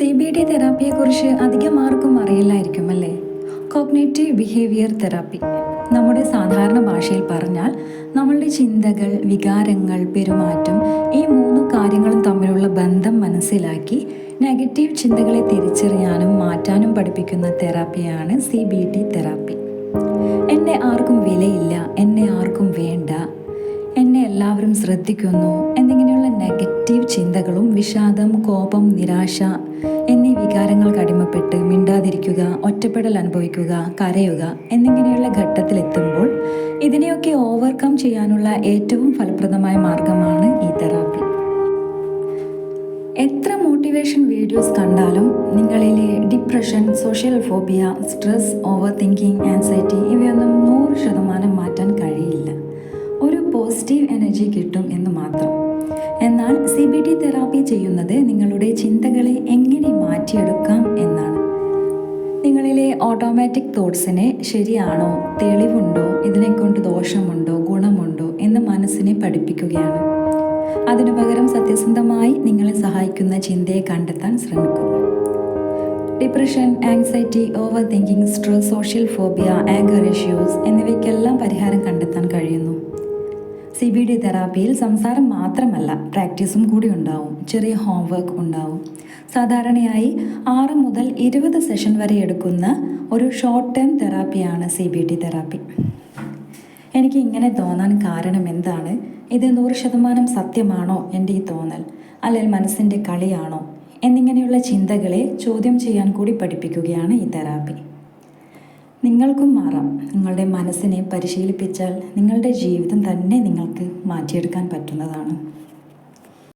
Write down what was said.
CBT തെറാപ്പിയെക്കുറിച്ച് അധികം ആർക്കും അറിയില്ലായിരിക്കും അല്ലേ? Cognitive behaviour therapy. നമ്മുടെ സാധാരണ ഭാഷയിൽ പറഞ്ഞാൽ നമ്മളുടെ ചിന്തകൾ, വികാരങ്ങൾ, പെരുമാറ്റം ഈ മൂന്ന് കാര്യങ്ങളും തമ്മിലുള്ള ബന്ധം മനസ്സിലാക്കി നെഗറ്റീവ് ചിന്തകളെ തിരിച്ചറിയാനും മാറ്റാനും പഠിപ്പിക്കുന്ന തെറാപ്പിയാണ് CBT തെറാപ്പി. എന്നെ ആർക്കും വിലയില്ല, എന്നെ ആർക്കും വേണ്ട, എന്നെ എല്ലാവരും ശ്രദ്ധിക്കുന്നു എന്നിങ്ങനെയുള്ള നെഗറ്റീവ് ചിന്തകളും വിഷാദം, കോപം, നിരാശ എന്നീ വികാരങ്ങൾക്ക് അടിമപ്പെട്ട് മിണ്ടാതിരിക്കുക, ഒറ്റപ്പെടൽ അനുഭവിക്കുക, കരയുക എന്നിങ്ങനെയുള്ള ഘട്ടത്തിലെത്തുമ്പോൾ ഇതിനെയൊക്കെ ഓവർകം ചെയ്യാനുള്ള ഏറ്റവും ഫലപ്രദമായ മാർഗമാണ് ഈ തെറാപ്പി. എത്ര മോട്ടിവേഷൻ വീഡിയോസ് കണ്ടാലും നിങ്ങളിലെ depression, social phobia, stress, over thinking, anxiety ഇവയൊന്നും 100% മാറ്റാൻ കഴിയില്ല. ഒരു പോസിറ്റീവ് എനർജി കിട്ടും എന്ന് മാത്രം. എന്നാൽ CBT തെറാപ്പി ചെയ്യുന്നത് നിങ്ങളുടെ ചിന്തകളെ എങ്ങനെ മാറ്റിയെടുക്കാം എന്നാണ്. നിങ്ങളിലെ ഓട്ടോമാറ്റിക് തോട്ട്സിനെ ശരിയാണോ, തെളിവുണ്ടോ, ഇതിനെക്കൊണ്ട് ദോഷമുണ്ടോ, ഗുണമുണ്ടോ എന്ന് മനസ്സിനെ പഠിപ്പിക്കുകയാണ്. അതിനു പകരം സത്യസന്ധമായി നിങ്ങളെ സഹായിക്കുന്ന ചിന്തയെ കണ്ടെത്താൻ ശ്രമിക്കും. Depression, anxiety, over thinking, stress, social phobia, anger issues എന്നിവയ്ക്കെല്ലാം പരിഹാരം കണ്ടെത്താൻ കഴിയുന്നു. CBT തെറാപ്പിയിൽ സംസാരം മാത്രമല്ല, പ്രാക്ടീസും കൂടി ഉണ്ടാവും. ചെറിയ ഹോംവർക്ക് ഉണ്ടാവും. സാധാരണയായി 6 മുതൽ 20 സെഷൻ വരെ എടുക്കുന്ന ഒരു ഷോർട്ട് ടേം തെറാപ്പിയാണ് CBT തെറാപ്പി. എനിക്ക് ഇങ്ങനെ തോന്നാൻ കാരണം എന്താണ്? ഇത് 100% സത്യമാണോ എൻ്റെ ഈ തോന്നൽ, അല്ലെങ്കിൽ മനസ്സിൻ്റെ കളിയാണോ എന്നിങ്ങനെയുള്ള ചിന്തകളെ ചോദ്യം ചെയ്യാൻ കൂടി പഠിപ്പിക്കുകയാണ് ഈ തെറാപ്പി. നിങ്ങൾക്കും മാറാം. നിങ്ങളുടെ മനസ്സിനെ പരിശീലിപ്പിച്ചാൽ നിങ്ങളുടെ ജീവിതം തന്നെ നിങ്ങൾക്ക് മാറ്റിയെടുക്കാൻ പറ്റുന്നതാണ്.